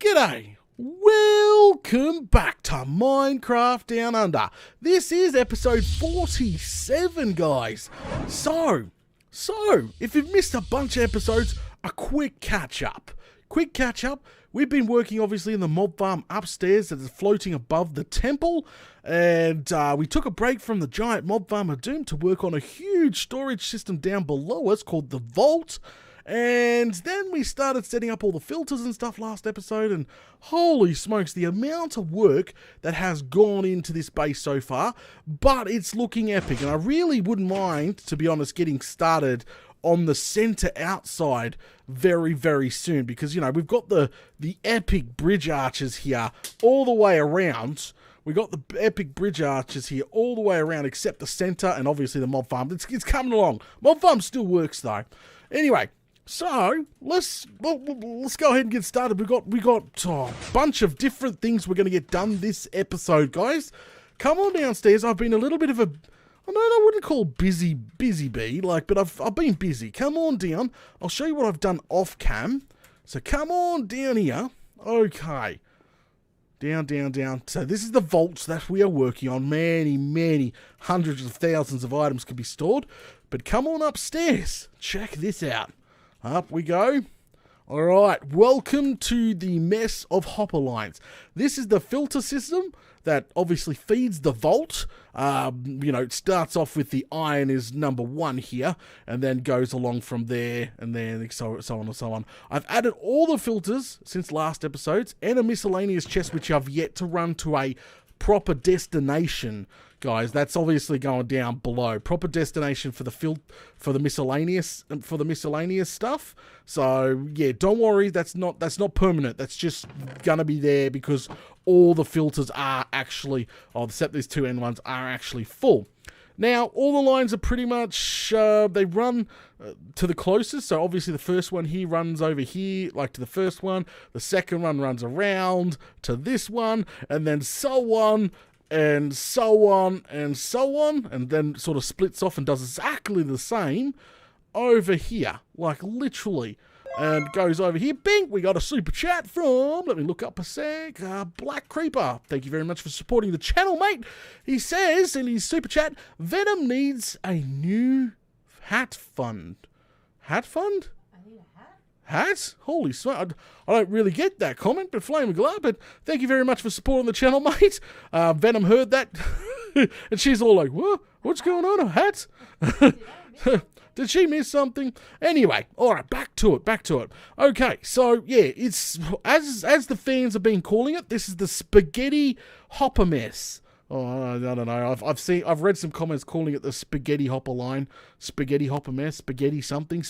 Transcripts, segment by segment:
G'day! Welcome back to Minecraft Down Under. This is episode 47, guys. So, if you've missed a bunch of episodes, a quick catch up. We've been working obviously in the mob farm upstairs that is floating above the temple, and we took a break from the giant mob farm of doom to work on a huge storage system down below us called the vault. And then we started setting up all the filters and stuff last episode, and holy smokes, the amount of work that has gone into this base so far, but it's looking epic, and I really wouldn't mind, to be honest, getting started on the center outside very, very soon, because, you know, we've got the epic bridge arches here all the way around. We got the epic bridge arches here all the way around, except the center, and obviously the mob farm. It's coming along. Mob farm still works, though. Anyway, so let's go ahead and get started. We got a bunch of different things we're going to get done this episode, guys. Come on downstairs. I've been a little bit of a, I wouldn't call busy bee, but I've been busy. Come on down. I'll show you what I've done off cam. So come on down here. Okay. Down. So this is the vaults that we are working on. Many hundreds of thousands of items can be stored. But come on upstairs. Check this out. Up we go. Alright, welcome to the mess of hopper lines. This is the filter system that obviously feeds the vault. It starts off with the iron is number 1 here, and then goes along from there, and then so on and so on. I've added all the filters since last episodes, and a miscellaneous chest which I've yet to run to a proper destination, guys. That's obviously going down below. Proper destination for the miscellaneous stuff. So yeah, don't worry, that's not permanent. That's just gonna be there because all the filters are actually, except these 2 end ones, are actually full. Now, all the lines are pretty much, they run to the closest. So obviously the first one here runs over here, like to the first one. The second one runs around to this one, and then so on, and so on, and so on. And then sort of splits off and does exactly the same over here. Like literally. And goes over here. Bing! We got a super chat from, let me look up a sec, Black Creeper. Thank you very much for supporting the channel, mate. He says in his super chat, Venom needs a new hat fund. Hat fund? I need a hat? Hat? Holy smart. I don't really get that comment, but Flame of Glad. But thank you very much for supporting the channel, mate. Venom heard that. And she's all like, what? What's going on? A hat? Did she miss something? Anyway, alright, back to it. Okay, so yeah, it's as the fans have been calling it, this is the spaghetti hopper mess. Oh, I don't know. I've read some comments calling it the spaghetti hopper line, spaghetti hopper mess, spaghetti something.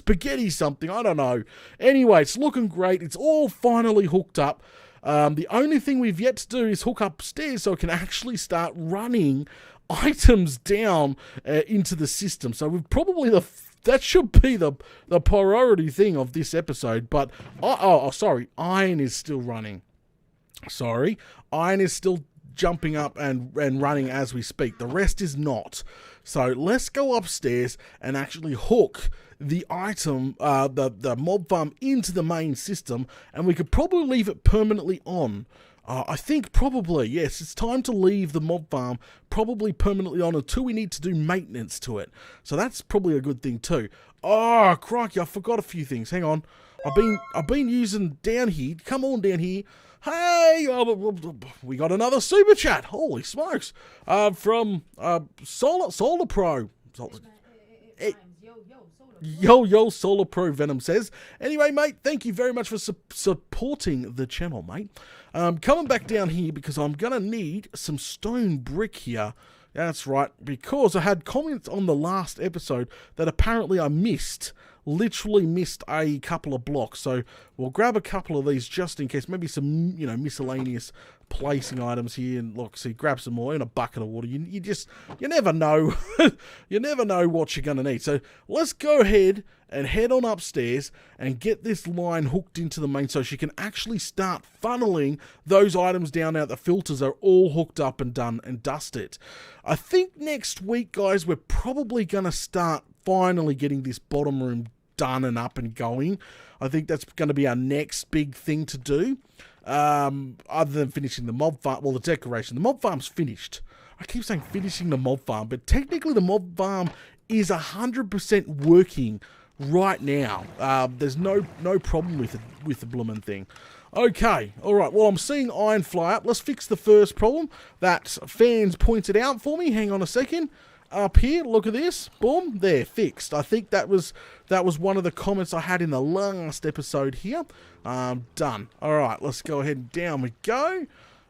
I don't know. Anyway, it's looking great. It's all finally hooked up. The only thing we've yet to do is hook upstairs so it can actually start running items down into the system. So we've probably that should be the priority thing of this episode. But sorry, iron is still running. Iron is still jumping up and running as we speak. The rest is not. So let's go upstairs and actually hook the item, the mob farm, into the main system, and we could probably leave it permanently on. I think probably, yes, it's time to leave the mob farm probably permanently on until we need to do maintenance to it. So that's probably a good thing too. Oh, crikey, I forgot a few things. Hang on. I've been using down here. Come on down here. Hey, we got another super chat. Holy smokes. From Solar Pro. Yo, Solar Pro Venom says. Anyway, mate, thank you very much for supporting the channel, mate. Coming back down here because I'm going to need some stone brick here. That's right, because I had comments on the last episode that apparently I literally missed a couple of blocks. So we'll grab a couple of these just in case. Maybe some, miscellaneous placing items here. And look, see, grab some more in a bucket of water. You never know. You never know what you're going to need. So let's go ahead and head on upstairs and get this line hooked into the main so she can actually start funneling those items down now. The filters are all hooked up and done and dusted. I think next week, guys, we're probably going to start finally getting this bottom room done and up and going. I think that's going to be our next big thing to do. other than finishing the mob farm. Well, the decoration. The mob farm's finished. I keep saying finishing the mob farm, but technically the mob farm is 100% working right now. There's no problem with the bloomin' thing. Okay, alright, well, I'm seeing iron fly up. Let's fix the first problem that fans pointed out for me. Hang on a second. Up here, look at this. Boom, there, fixed. I think that was one of the comments I had in the last episode here. Done. Alright, let's go ahead and down we go.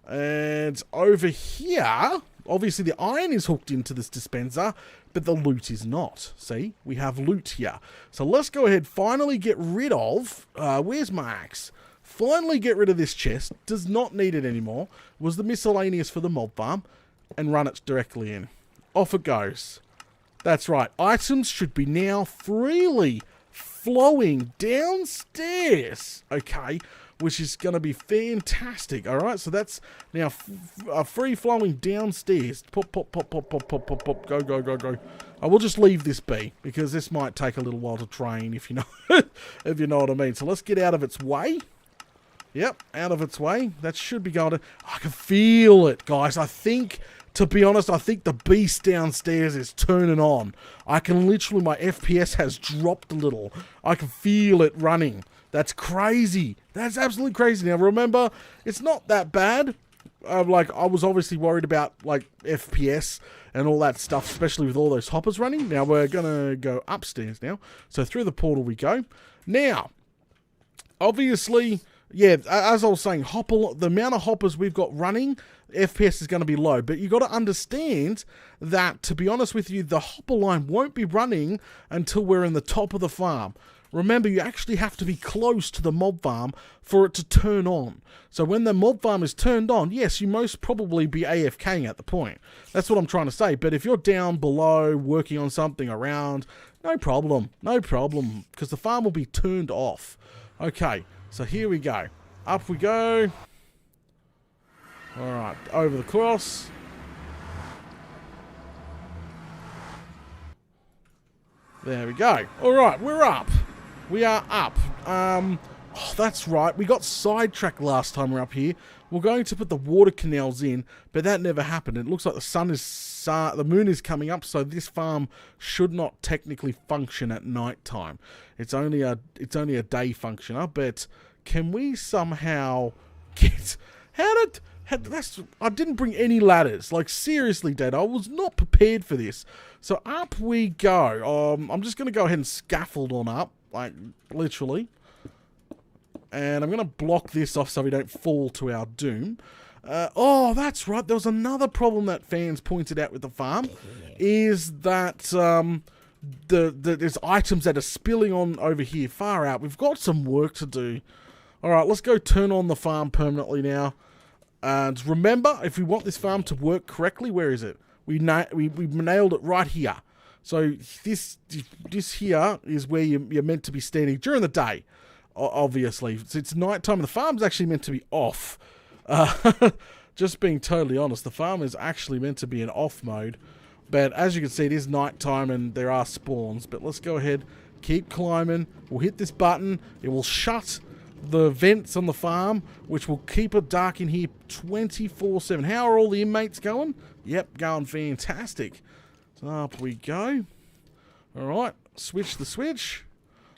And over here, obviously the iron is hooked into this dispenser, but the loot is not. See, we have loot here. So let's go ahead, finally get rid of, where's my axe? Finally get rid of this chest. Does not need it anymore. Was the miscellaneous for the mob farm. And run it directly in. Off it goes. That's right. Items should be now freely flowing downstairs. Okay. Which is going to be fantastic. Alright. So that's now free flowing downstairs. Pop, pop, pop, pop, pop, pop, pop, pop. Go, go, go, go. I will just leave this be. Because this might take a little while to train. If you know, if you know what I mean. So let's get out of its way. Yep, out of its way. That should be going to... I can feel it, guys. I think, to be honest, I think the beast downstairs is turning on. I can literally... My FPS has dropped a little. I can feel it running. That's crazy. That's absolutely crazy. Now, remember, it's not that bad. I was obviously worried about, FPS and all that stuff, especially with all those hoppers running. Now, we're going to go upstairs now. So, through the portal we go. Now, obviously... Yeah, as I was saying, the amount of hoppers we've got running, FPS is going to be low. But you've got to understand that, to be honest with you, the hopper line won't be running until we're in the top of the farm. Remember, you actually have to be close to the mob farm for it to turn on. So when the mob farm is turned on, yes, you most probably be AFKing at the point. That's what I'm trying to say. But if you're down below, working on something around, no problem. No problem, because the farm will be turned off. Okay. So here we go. Up we go. Alright, over the cross. There we go. Alright, we're up. We are up. Oh, that's right. We got sidetracked last time we were up here. We're going to put the water canals in, but that never happened. It looks like the moon is coming up, so this farm should not technically function at night time. It's only a day functioner, but can we somehow get... I didn't bring any ladders. Like, seriously, Dad, I was not prepared for this. So up we go. I'm just going to go ahead and scaffold on up, like, literally. And I'm going to block this off so we don't fall to our doom. Oh, that's right. There was another problem that fans pointed out with the farm. Is that there's items that are spilling on over here far out. We've got some work to do. Alright, let's go turn on the farm permanently now. And remember, if we want this farm to work correctly, where is it? We nailed it right here. So this here is where you're meant to be standing during the day. Obviously, it's nighttime. The farm's actually meant to be off. Just being totally honest, the farm is actually meant to be in off mode. But as you can see, it is nighttime and there are spawns. But let's go ahead, keep climbing. We'll hit this button. It will shut the vents on the farm, which will keep it dark in here 24/7. How are all the inmates going? Yep, going fantastic. So up we go. Alright, switch the switch.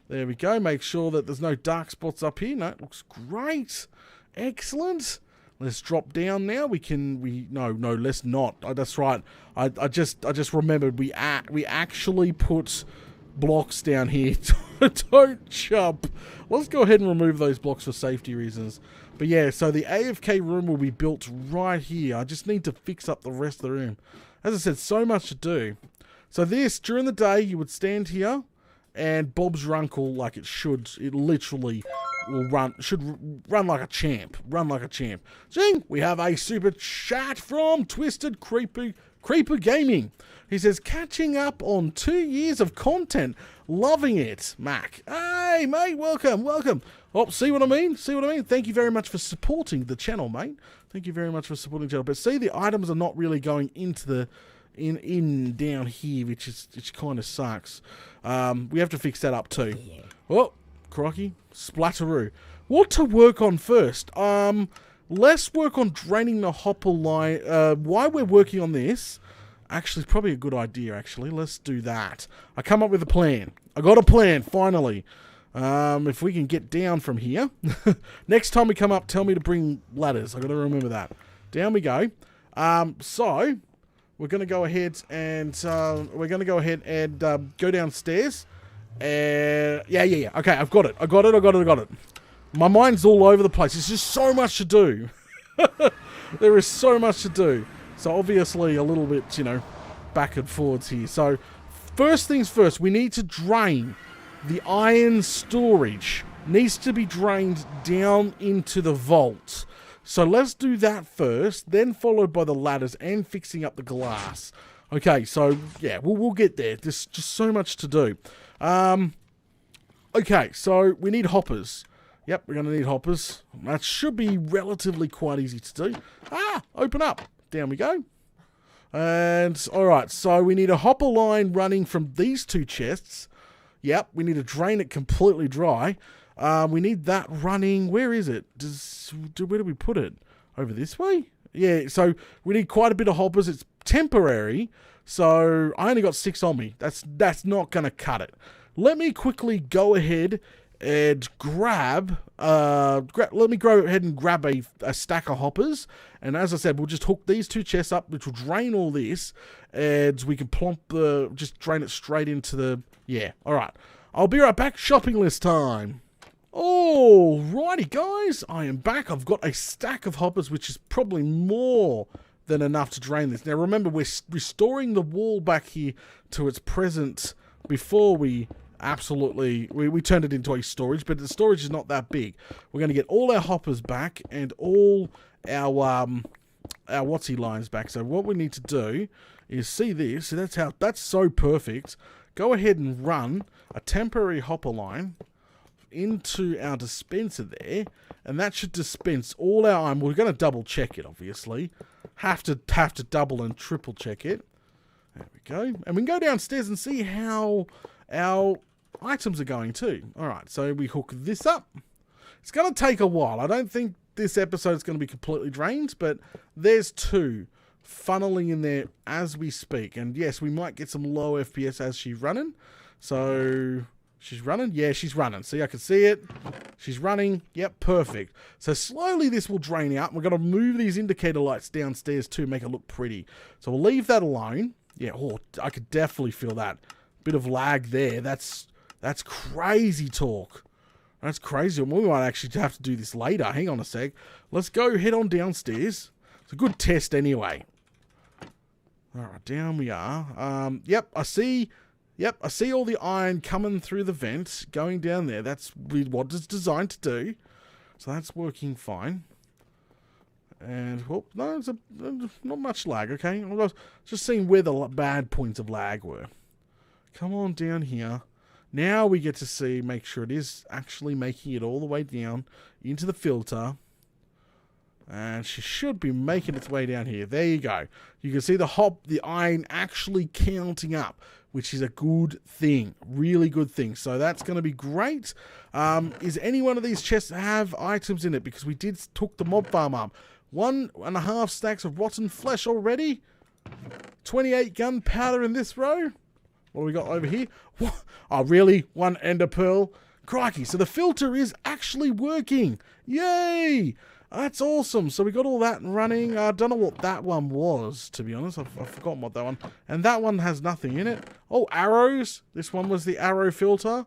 There we go. Make sure that there's no dark spots up here. No, it looks great. Excellent. Let's drop down now. No, let's not. That's right. I just remembered we actually put blocks down here. Don't jump. Let's go ahead and remove those blocks for safety reasons. But yeah, so the AFK room will be built right here. I just need to fix up the rest of the room. As I said, so much to do. So this, during the day, you would stand here and Bob's Runkle, like it should, it literally should run like a champ. Run like a champ. Zing! We have a super chat from Twisted Creeper Gaming. He says, catching up on 2 years of content. Loving it, Mac. Hey, mate, welcome. Oh, see what I mean? Thank you very much for supporting the channel, mate. Thank you very much for supporting the channel. But see, the items are not really going into the... in down here, which kind of sucks. We have to fix that up too. Oh, crikey. Splatteroo. what to work on first. Let's work on draining the hopper line. While we're working on this, actually, it's probably a good idea, actually. Let's do that. I come up with a plan. I got a plan, finally. If we can get down from here. Next time we come up, tell me to bring ladders. I got to remember that. Down we go. So we're going to go ahead and go downstairs. Yeah. Okay, I've got it. My mind's all over the place. There's just so much to do. There is so much to do. So obviously a little bit, back and forwards here. So first things first, we need to drain the iron storage. Needs to be drained down into the vault. So let's do that first, then followed by the ladders and fixing up the glass. Okay, so yeah, we'll get there. There's just so much to do. Okay, so we need hoppers. Yep, we're going to need hoppers. That should be relatively quite easy to do. Open up. Down we go. And, alright, so we need a hopper line running from these two chests. Yep, we need to drain it completely dry. We need that running. Where is it? Where do we put it? Over this way? Yeah, so we need quite a bit of hoppers. It's temporary, so I only got 6 on me. That's not going to cut it. Let me quickly go ahead and grab a stack of hoppers, and as I said, we'll just hook these two chests up, which will drain all this, and we can just drain it straight into the, alright. I'll be right back, shopping list time. Alrighty guys, I am back. I've got a stack of hoppers, which is probably more than enough to drain this. Now remember, we're restoring the wall back here to its present before we we turned it into a storage, but the storage is not that big. We're going to get all our hoppers back and all our WotC lines back. So what we need to do is see this. So that's so perfect. Go ahead and run a temporary hopper line into our dispenser there, and that should dispense all our iron. We're going to double check it, obviously. Have to double and triple check it. There we go. And we can go downstairs and see how our items are going too. Alright, so we hook this up. It's going to take a while. I don't think this episode is going to be completely drained, but there's 2 funneling in there as we speak. And yes, we might get some low FPS as she's running. So, she's running? Yeah, she's running. See, I can see it. She's running. Yep, perfect. So slowly this will drain out. We're going to move these indicator lights downstairs too, make it look pretty. So we'll leave that alone. Yeah, I could definitely feel that. Bit of lag there. That's crazy talk. That's crazy. We might actually have to do this later. Hang on a sec. Let's go head on downstairs. It's a good test anyway. Alright, down we are. Yep, I see all the iron coming through the vent, going down there. That's what it's designed to do. So that's working fine. And, well, no, it's not much lag, okay? I was just seeing where the bad points of lag were. Come on down here. Now we get to make sure it is actually making it all the way down into the filter. And she should be making its way down here. There you go. You can see the iron actually counting up, which is a good thing. Really good thing. So that's going to be great. Is any one of these chests have items in it? Because we took the mob farm up. 1.5 stacks of rotten flesh already. 28 gunpowder in this row. What do we got over here? What? Oh, really? 1 ender pearl? Crikey. So the filter is actually working. Yay! That's awesome. So we got all that running. I don't know what that one was, to be honest. I've forgotten what that one. And that one has nothing in it. Oh, arrows. This one was the arrow filter.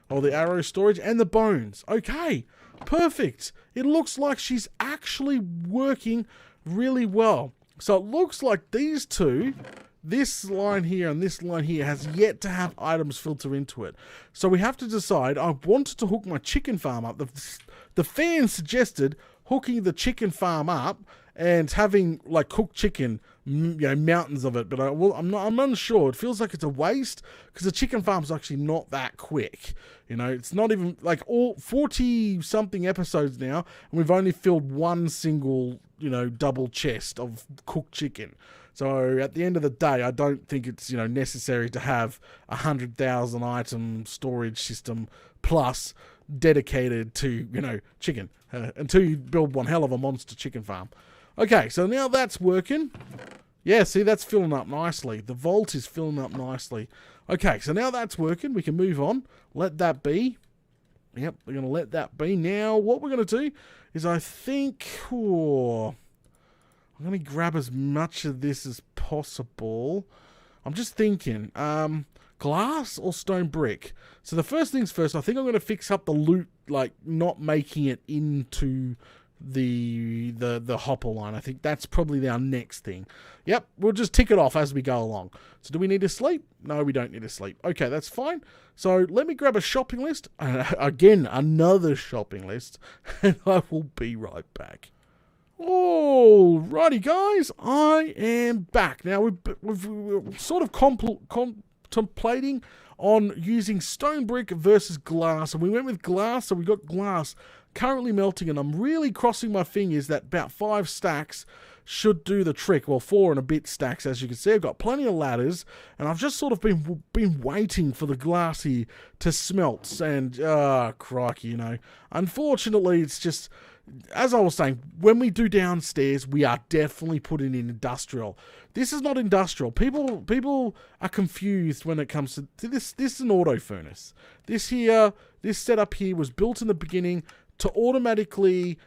Or the arrow storage. And the bones. Okay. Perfect. It looks like she's actually working really well. So it looks like these two, this line here and this line here, has yet to have items filter into it. So we have to decide. I wanted to hook my chicken farm up. The fans suggested hooking the chicken farm up and having like cooked chicken, mountains of it. But I'm unsure. It feels like it's a waste because the chicken farm's actually not that quick. It's not even like all 40 something episodes now, and we've only filled one single, double chest of cooked chicken. So at the end of the day, I don't think it's, necessary to have 100,000 item storage system plus dedicated to, you know, chicken. Until you build one hell of a monster chicken farm. Okay, so now that's working. Yeah, see, that's filling up nicely. The vault is filling up nicely. Okay, so now that's working. We can move on. Let that be. Yep, we're going to let that be. Now, what we're going to do is I think... I'm going to grab as much of this as possible. I'm just thinking, glass or stone brick? So the first things first, I think I'm going to fix up the loot, like not making it into the hopper line. I think that's probably our next thing. Yep, we'll just tick it off as we go along. So do we need to sleep? No, we don't need to sleep. Okay, that's fine. So let me grab a shopping list. Again, another shopping list. And I will be right back. Alrighty, guys. I am back. Now, we're sort of contemplating on using stone brick versus glass. And we went with glass, so we got glass currently melting, and I'm really crossing my fingers that about 5 stacks should do the trick. Well, 4 and a bit stacks, as you can see. I've got plenty of ladders, and I've just sort of been waiting for the glass here to smelt. And, crikey, you know. Unfortunately, it's just, as I was saying, when we do downstairs, we are definitely putting in industrial. This is not industrial. People are confused when it comes to this. This is an auto furnace. This setup here was built in the beginning to automatically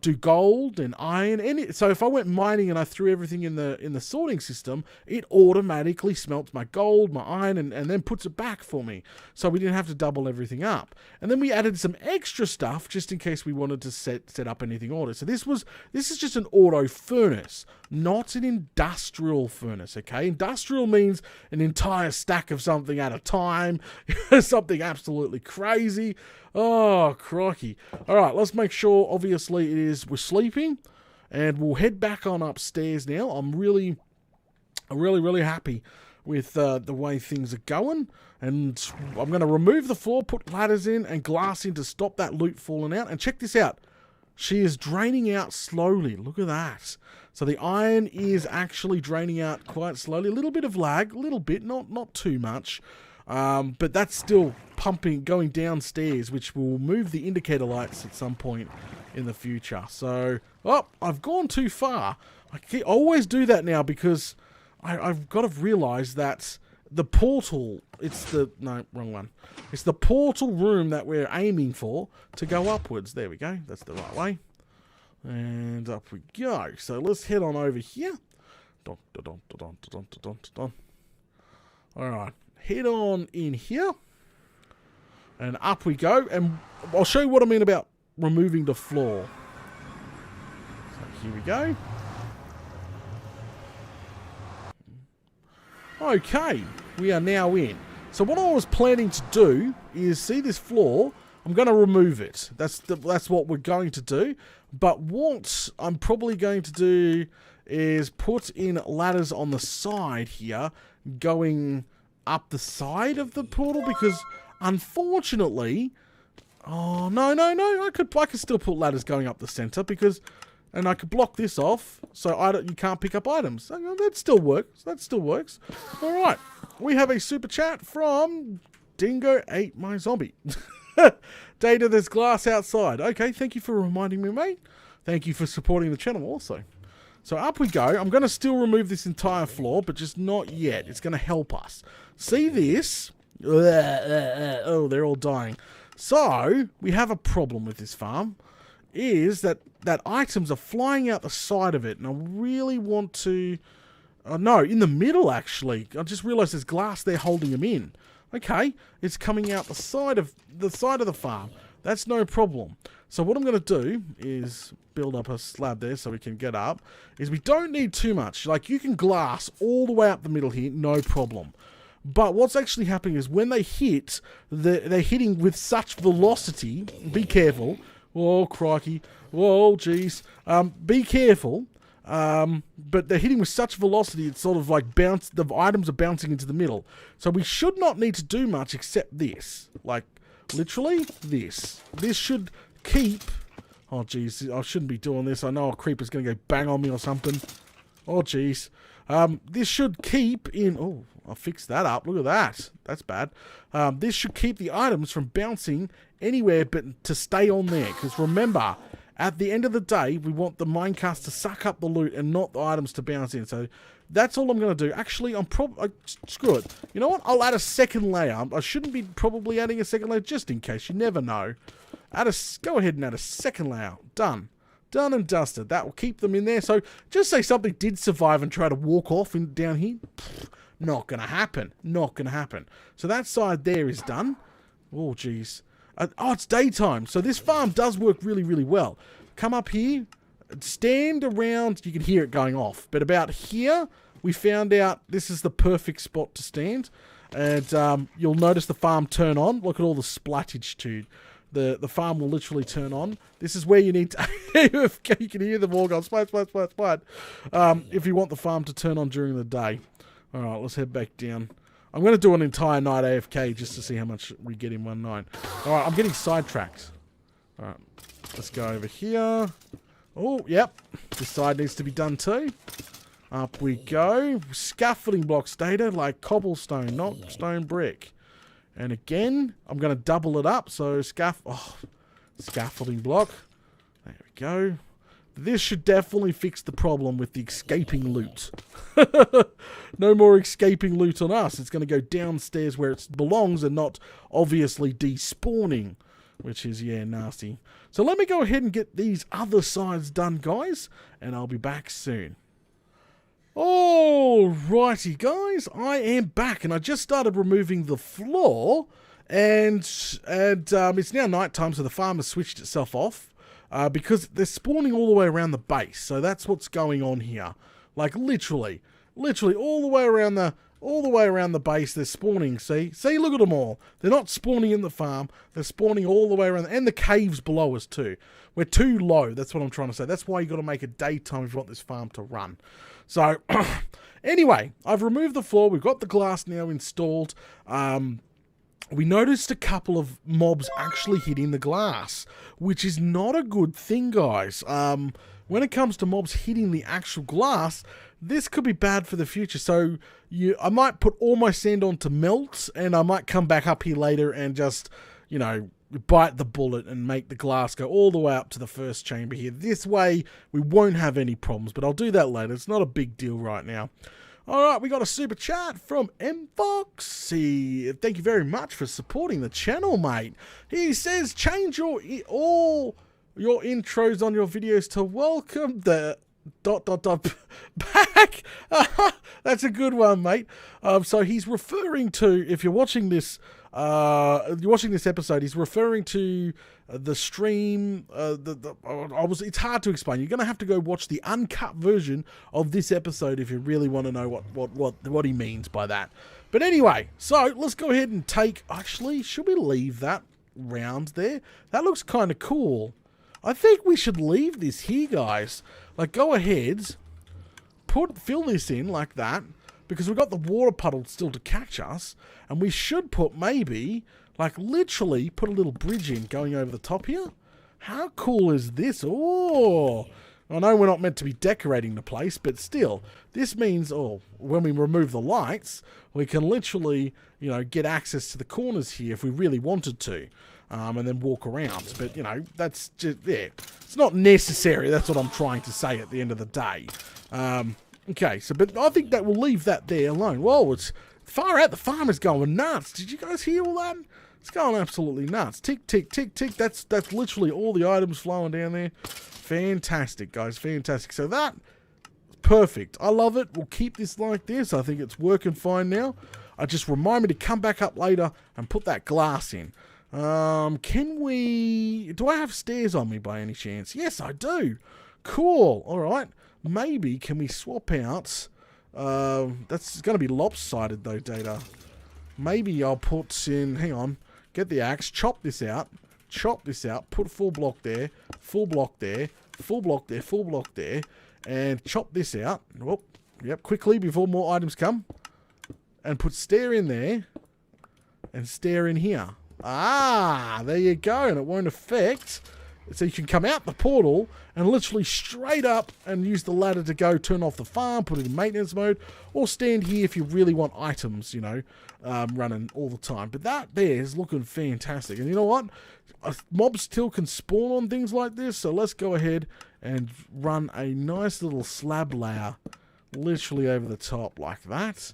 do gold and iron. So if I went mining and I threw everything in the sorting system, it automatically smelts my gold, my iron, and then puts it back for me. So we didn't have to double everything up. And then we added some extra stuff just in case we wanted to set up anything auto. So this is just an auto furnace, not an industrial furnace. Okay, industrial means an entire stack of something at a time, something absolutely crazy. Oh, crikey. All right, let's make sure, obviously, we're sleeping, and we'll head back on upstairs now. I'm really happy with the way things are going, and I'm going to remove the floor, put ladders in and glass in to stop that loot falling out. And check this out. She is draining out slowly. Look at that. So the iron is actually draining out quite slowly. A little bit of lag, a little bit, not too much. But that's still pumping, going downstairs, which will move the indicator lights at some point in the future. So, I've gone too far. I always do that now because I've got to realize that the portal, wrong one. It's the portal room that we're aiming for to go upwards. There we go. That's the right way. And up we go. So let's head on over here. Alright. Head on in here. And up we go. And I'll show you what I mean about removing the floor. So here we go. Okay, we are now in. So what I was planning to do is, see this floor, I'm going to remove it. That's what we're going to do. But what I'm probably going to do is put in ladders on the side here, going up the side of the portal, because unfortunately, oh no, I could still put ladders going up the center, because, and I could block this off so you can't pick up items. So, that still works. All right, we have a super chat from Dingo Ate My Zombie. Data, there's glass outside. Okay, thank you for reminding me, mate. Thank you for supporting the channel also. So up we go. I'm going to still remove this entire floor, but just not yet. It's going to help us. See this? Oh, they're all dying. So, we have a problem with this farm. Is that items are flying out the side of it. And I really want to... no, in the middle, actually. I just realized there's glass there holding them in. Okay, it's coming out the side of the farm. That's no problem. So what I'm going to do is build up a slab there so we can get up. Is we don't need too much. Like, you can glass all the way up the middle here, no problem. But what's actually happening is when they hit, they're hitting with such velocity. Be careful. Whoa, crikey. Whoa, jeez. Be careful. But they're hitting with such velocity, it's sort of like the items are bouncing into the middle. So we should not need to do much except this. Like, literally this. This should keep... Oh, jeez, I shouldn't be doing this. I know a creeper's going to go bang on me or something. Oh, jeez. This should keep in... Oh, I'll fix that up. Look at that. That's bad. This should keep the items from bouncing anywhere but to stay on there. Because remember, at the end of the day, we want the minecart to suck up the loot and not the items to bounce in. So that's all I'm going to do. Actually, screw it. You know what? I'll add a second layer. I shouldn't be probably adding a second layer just in case. You never know. Go ahead and add a second layer. Done. Done and dusted. That will keep them in there. So just say something did survive and try to walk off down here. Not going to happen. Not going to happen. So that side there is done. Oh, jeez. Oh, it's daytime. So this farm does work really, really well. Come up here. Stand around. You can hear it going off. But about here, we found out this is the perfect spot to stand. And you'll notice the farm turn on. Look at all the splattage, dude. The farm will literally turn on. This is where you need to... you can hear them all going splat, splat, splat, splat. If you want the farm to turn on during the day. Alright, let's head back down. I'm going to do an entire night AFK just to see how much we get in one night. Alright, I'm getting sidetracked. Alright, let's go over here. Oh, yep. This side needs to be done too. Up we go. Scaffolding blocks data like cobblestone, not stone brick. And again, I'm going to double it up. So scaffolding block. There we go. This should definitely fix the problem with the escaping loot. No more escaping loot on us. It's going to go downstairs where it belongs and not obviously desspawning. Which is, yeah, nasty. So let me go ahead and get these other sides done, guys. And I'll be back soon. Alrighty, guys. I am back. And I just started removing the floor. And it's now nighttime, so the farm has switched itself off. Because they're spawning all the way around the base. So that's what's going on here. Like literally all the way around the base they're spawning. See, look at them all. They're not spawning in the farm. They're spawning all the way around, and the caves below us too. We're too low. That's what I'm trying to say. That's why you got to make it daytime if you want this farm to run. So anyway, I've removed the floor. We've got the glass now installed. We noticed a couple of mobs actually hitting the glass, which is not a good thing, guys. When it comes to mobs hitting the actual glass, this could be bad for the future. So I might put all my sand on to melt, and I might come back up here later and just, you know, bite the bullet and make the glass go all the way up to the first chamber here. This way, we won't have any problems, but I'll do that later. It's not a big deal right now. Alright, we got a super chat from MFoxy. Thank you very much for supporting the channel, mate. He says, change all your intros on your videos to welcome the ... back. That's a good one, mate. So he's referring to, if you're watching this episode, he's referring to the stream. It's hard to explain. You're gonna have to go watch the uncut version of this episode if you really want to know what he means by that. But anyway, so let's go ahead and take. Actually, should we leave that round there? That looks kind of cool. I think we should leave this here, guys. Like, go ahead, fill this in like that, because we've got the water puddle still to catch us, and we should put maybe, like, literally put a little bridge in going over the top here. How cool is this? Oh, I know we're not meant to be decorating the place, but still, this means, when we remove the lights, we can literally, you know, get access to the corners here if we really wanted to. And then walk around. But, you know, that's just, yeah, it's not necessary. That's what I'm trying to say at the end of the day. Okay, so, but I think that we'll leave that there alone. Whoa, it's far out. The farm is going nuts. Did you guys hear all that? It's going absolutely nuts. Tick, tick, tick, tick. That's literally all the items flowing down there. Fantastic, guys. Fantastic. So that, perfect. I love it. We'll keep this like this. I think it's working fine now. Just remind me to come back up later and put that glass in. Do I have stairs on me by any chance? Yes, I do. Cool. All right. Maybe can we swap out? That's going to be lopsided though, Data. Maybe I'll put in, hang on, get the axe, chop this out, put full block there, full block there, full block there, full block there, and chop this out. Whoop. Yep, quickly before more items come. And put stair in there, and stair in here. Ah, there you go, and it won't affect So you can come out the portal and literally straight up and use the ladder to go turn off the farm, put it in maintenance mode, or stand here if you really want items, you know, running all the time. But that there is looking fantastic. And you know what? Mobs still can spawn on things like this, so let's go ahead and run a nice little slab layer literally over the top like that.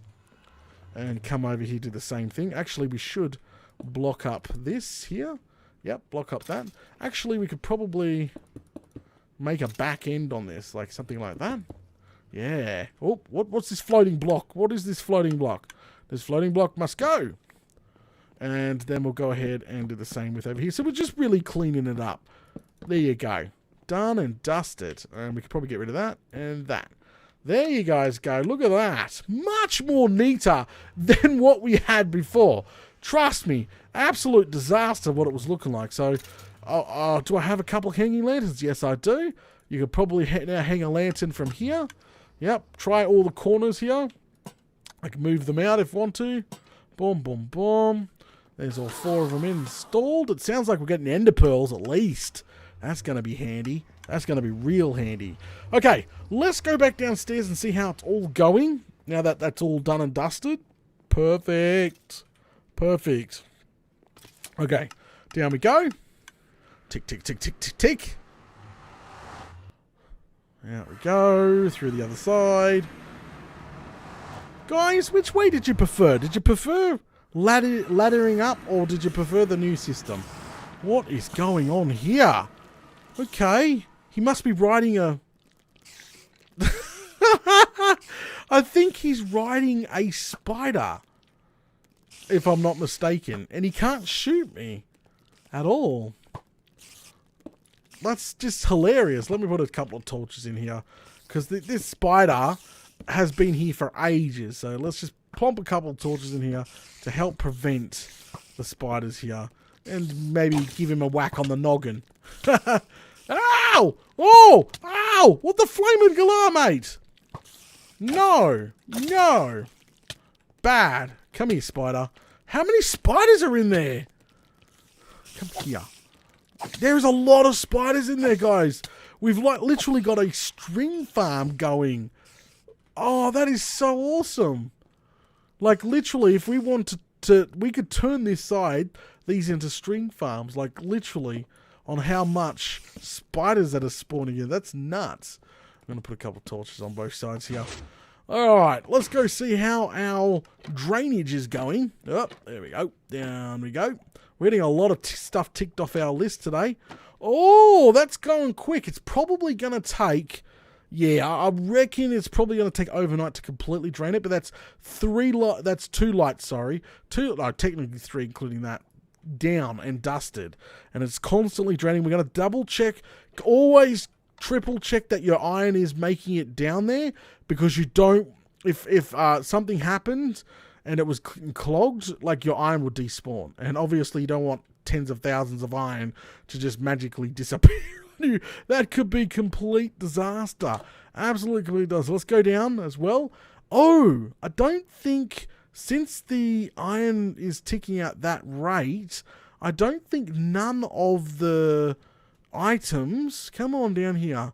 And come over here, do the same thing. Actually, we should block up this here. Yep, block up that. Actually, we could probably make a back end on this, like something like that. Yeah. Oh, what's this floating block? What is this floating block? This floating block must go. And then we'll go ahead and do the same with over here. So we're just really cleaning it up. There you go. Done and dusted. And we could probably get rid of that and that. There you guys go. Look at that. Much more neater than what we had before. Trust me, absolute disaster what it was looking like. So, do I have a couple of hanging lanterns? Yes, I do. You could probably now hang a lantern from here. Yep, try all the corners here. I can move them out if I want to. Boom, boom, boom. There's all 4 of them installed. It sounds like we're getting ender pearls at least. That's going to be handy. That's going to be real handy. Okay, let's go back downstairs and see how it's all going. Now that that's all done and dusted. Perfect. Perfect. Okay, down we go. Tick, tick, tick, tick, tick, tick. Out we go. Through the other side. Guys, which way did you prefer? Did you prefer laddering up, or did you prefer the new system? What is going on here? Okay. He must be riding a... I think he's riding a spider, if I'm not mistaken. And he can't shoot me at all. That's just hilarious. Let me put a couple of torches in here, because this spider has been here for ages. So let's just plump a couple of torches in here to help prevent the spiders here. And maybe give him a whack on the noggin. Ow! Oh! Ow! What the flaming galah, mate? No. No. Bad. Come here, spider. How many spiders are in there? Come here. There's a lot of spiders in there, guys. We've literally got a string farm going. Oh, that is so awesome. Like, literally, if we wanted to, we could turn these into string farms. Like, literally, on how much spiders that are spawning in. That's nuts. I'm going to put a couple of torches on both sides here. Alright, let's go see how our drainage is going. Oh, there we go. Down we go. We're getting a lot of stuff ticked off our list today. Oh, that's going quick. It's probably going to take... Yeah, I reckon it's probably going to take overnight to completely drain it, but that's 2 lights, sorry. Technically 3, including that. Down and dusted. And it's constantly draining. We're going to double check. Always triple check that your iron is making it down there, because you don't... If something happened and it was clogged, like, your iron would despawn. And obviously you don't want tens of thousands of iron to just magically disappear. That could be complete disaster. Absolutely complete disaster. Let's go down as well. Oh, I don't think, since the iron is ticking at that rate, I don't think none of the items... Come on down here.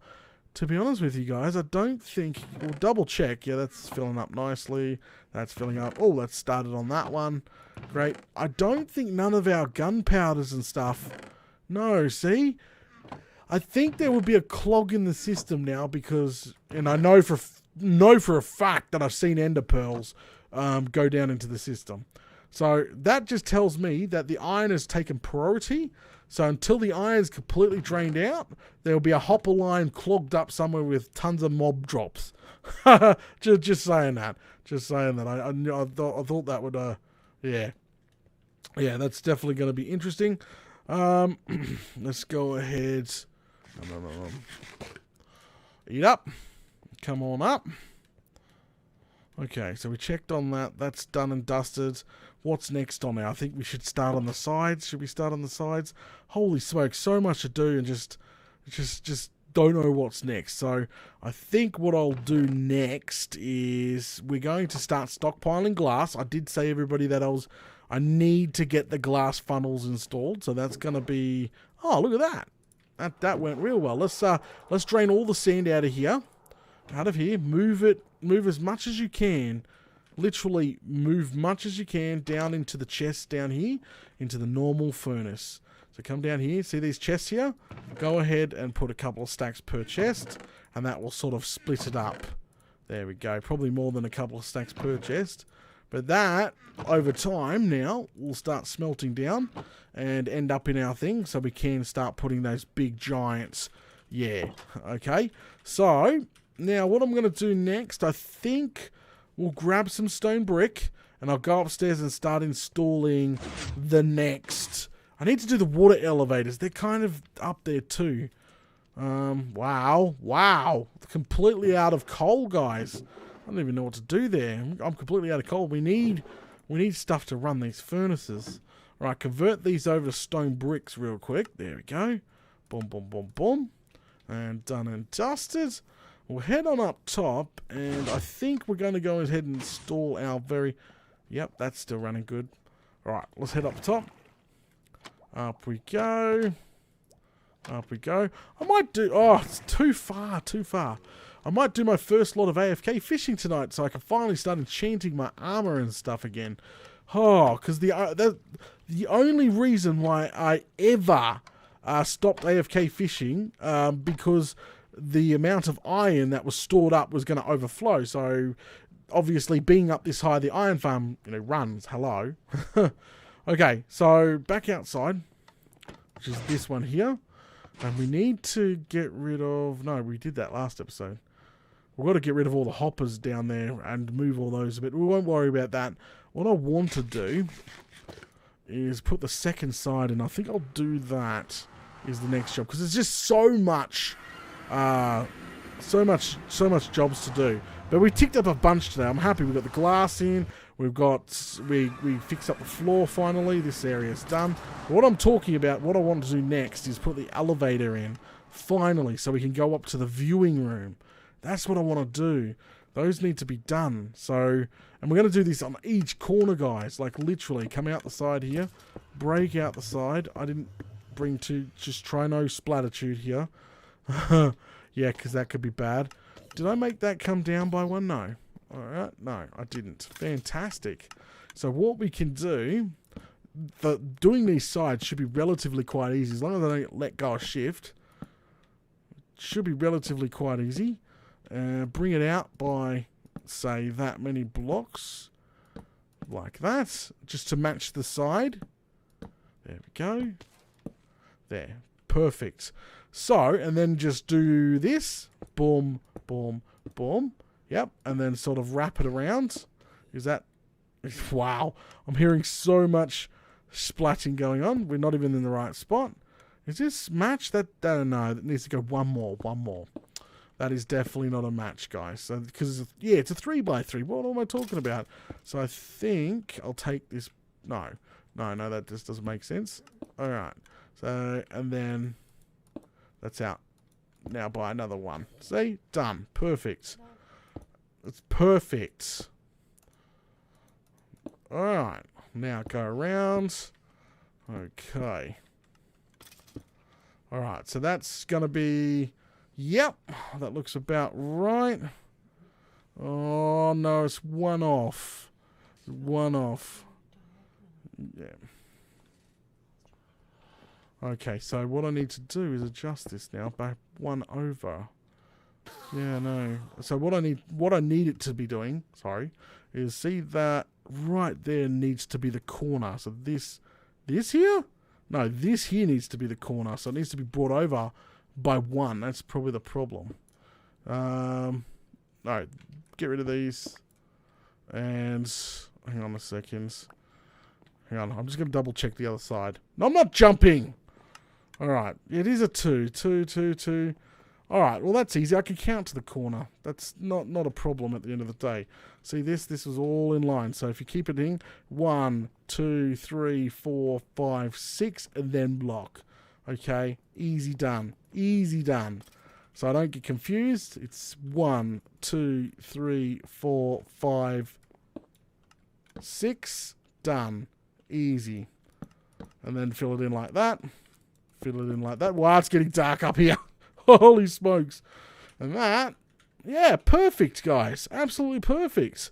To be honest with you guys, I don't think... We'll double check. Yeah, that's filling up nicely. That's filling up. Oh, that's started on that one. Great. I don't think none of our gunpowders and stuff... No, see? I think there would be a clog in the system now, because... And I know for a fact that I've seen ender pearls go down into the system. So that just tells me that the iron has taken priority. So until the iron's completely drained out, there'll be a hopper line clogged up somewhere with tons of mob drops. just saying that. Just saying that. I thought that would, yeah. Yeah, that's definitely going to be interesting. Let's go ahead. Eat up. Come on up. Okay, so we checked on that. That's done and dusted. What's next on there? I think we should start on the sides. Should we start on the sides? Holy smoke, so much to do and just don't know what's next. So I think what I'll do next is we're going to start stockpiling glass. I did say everybody that I need to get the glass funnels installed. So that's going to be... Oh, look at that. That went real well. Let's drain all the sand out of here. Move it. Move as much as you can. Literally move much as you can down into the chest down here, into the normal furnace. So come down here. See these chests here? Go ahead and put a couple of stacks per chest, and that will sort of split it up. There we go. Probably more than a couple of stacks per chest. But that, over time now, will start smelting down and end up in our thing, so we can start putting those big giants. Yeah, okay. So, now what I'm going to do next, I think we'll grab some stone brick, and I'll go upstairs and start installing the next. I need to do the water elevators. They're kind of up there too. Wow. Completely out of coal, guys. I don't even know what to do there. I'm completely out of coal. We need stuff to run these furnaces. Right, convert these over to stone bricks real quick. There we go. Boom. And done and dusted. We'll head on up top, and I think we're going to go ahead and install our very... Yep, that's still running good. Alright, let's head up top. Up we go. I might do... Oh, it's too far. I might do my first lot of AFK fishing tonight, so I can finally start enchanting my armor and stuff again. Oh, because the only reason why I ever stopped AFK fishing, because the amount of iron that was stored up was going to overflow. So, obviously, being up this high, the iron farm, runs. Hello. Okay, so back outside, which is this one here. And we need to get rid of... No, we did that last episode. We've got to get rid of all the hoppers down there and move all those a bit. We won't worry about that. What I want to do is put the second side, and I think I'll do that is the next job. Because there's just so much jobs to do. But we ticked up a bunch today. I'm happy. We've got the glass in. We fixed up the floor finally. This area's done. What I'm talking about, what I want to do next is put the elevator in. Finally, so we can go up to the viewing room. That's what I want to do. Those need to be done. So, and we're going to do this on each corner, guys. Like, literally, come out the side here. Break out the side. I didn't bring just try no splatitude here. Yeah, because that could be bad. Did I make that come down by one? No. Alright, no, I didn't. Fantastic. So what we can do, doing these sides should be relatively quite easy. As long as I don't let go of shift. Should be relatively quite easy. Bring it out by, say, that many blocks. Like that. Just to match the side. There we go. There. Perfect. So, and then just do this. Boom, boom, boom. Yep. And then sort of wrap it around. Is that... Wow. I'm hearing so much splatting going on. We're not even in the right spot. Is this match? No, that needs to go one more. That is definitely not a match, guys. So, because, yeah, it's a 3x3. What am I talking about? So I think I'll take this... No, that just doesn't make sense. All right. So, and then that's out. Now buy another one. See? Done. Perfect. It's perfect. All right. Now go around. Okay. All right. So that's going to be... Yep, that looks about right. Oh, no, it's one off. One off. Yeah. Okay, so what I need to do is adjust this now by one over. Yeah, no. So what I need it to be doing, is see that right there needs to be the corner. So this here? No, this here needs to be the corner. So it needs to be brought over by one. That's probably the problem. Alright, get rid of these. And hang on a second. Hang on, I'm just going to double check the other side. No, I'm not jumping! Alright, it is a 2. 2, 2, 2. Alright, well that's easy. I can count to the corner. That's not a problem at the end of the day. See this was all in line. So if you keep it in, 1, 2, 3, 4, 5, 6, and then block. Okay, easy done. Easy done. So I don't get confused. It's 1, 2, 3, 4, 5, 6. Done. Easy. And then fill it in like that. Fill it in like that. Wow, it's getting dark up here. Holy smokes. And that, yeah, perfect, guys. Absolutely perfect.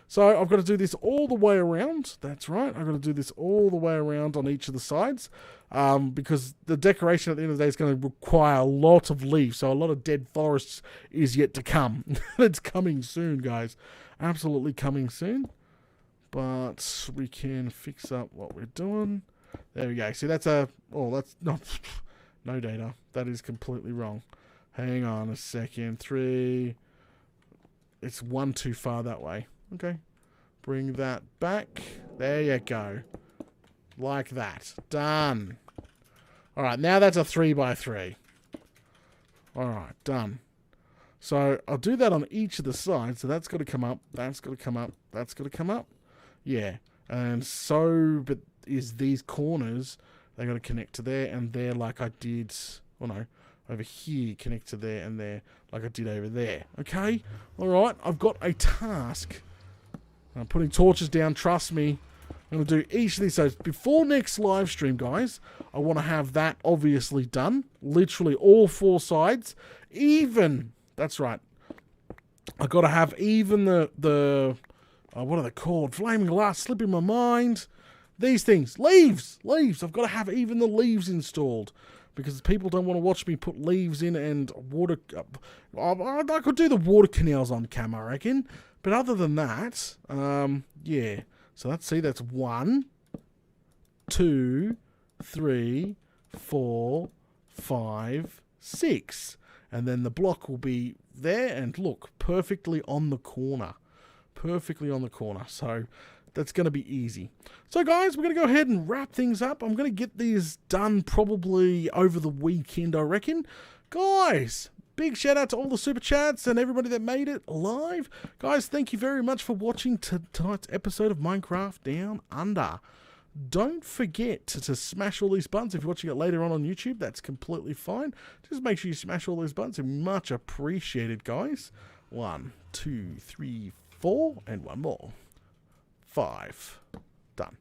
So I've got to do this all the way around. That's right. I've got to do this all the way around on each of the sides. Because the decoration at the end of the day is going to require a lot of leaves. So a lot of dead forests is yet to come. It's coming soon, guys. Absolutely coming soon. But we can fix up what we're doing. There we go. See, that's a... Oh, that's... No, no data. That is completely wrong. Hang on a second. 3... It's 1 too far that way. Okay. Bring that back. There you go. Like that. Done. Alright, now that's a 3x3. Alright, done. So, I'll do that on each of the sides. So, that's got to come up. That's got to come up. That's got to come up. Yeah. And so, but is these corners, they got to connect to there and there like I did, oh no, over here, connect to there and there like I did over there. Okay? Alright, I've got a task. I'm putting torches down, trust me. I'm going to do each of these. So before next live stream, guys, I want to have that obviously done. Literally all 4 sides. Even, that's right. I've got to have even the what are they called? Flaming glass, slipping my mind. These things. Leaves. Leaves. I've got to have even the leaves installed. Because people don't want to watch me put leaves in and water. I could do the water canals on camera, I reckon. But other than that, yeah. So let's see, that's 1, 2, 3, 4, 5, 6. And then the block will be there and look, perfectly on the corner. Perfectly on the corner. So that's going to be easy. So guys, we're going to go ahead and wrap things up. I'm going to get these done probably over the weekend, I reckon. Guys, big shout out to all the super chats and everybody that made it live. Guys, thank you very much for watching tonight's episode of Minecraft Down Under. Don't forget to smash all these buttons. If you're watching it later on YouTube, that's completely fine. Just make sure you smash all those buttons. Much appreciated, guys. 1, 2, 3, 4, and 1 more. 5. Done.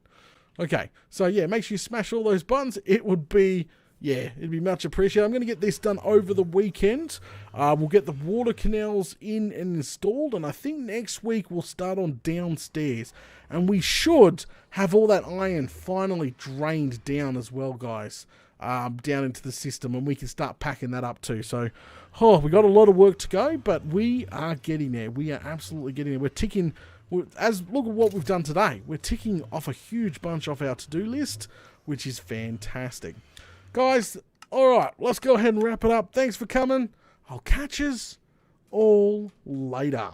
Okay, so yeah, make sure you smash all those buttons. It would be... Yeah, it'd be much appreciated. I'm going to get this done over the weekend. We'll get the water canals in and installed. And I think next week we'll start on downstairs. And we should have all that iron finally drained down as well, guys. Down into the system. And we can start packing that up too. So, we got a lot of work to go. But we are getting there. We are absolutely getting there. We're ticking... look at what we've done today. We're ticking off a huge bunch off our to-do list. Which is fantastic. Guys, alright, let's go ahead and wrap it up. Thanks for coming. I'll catch yous all later.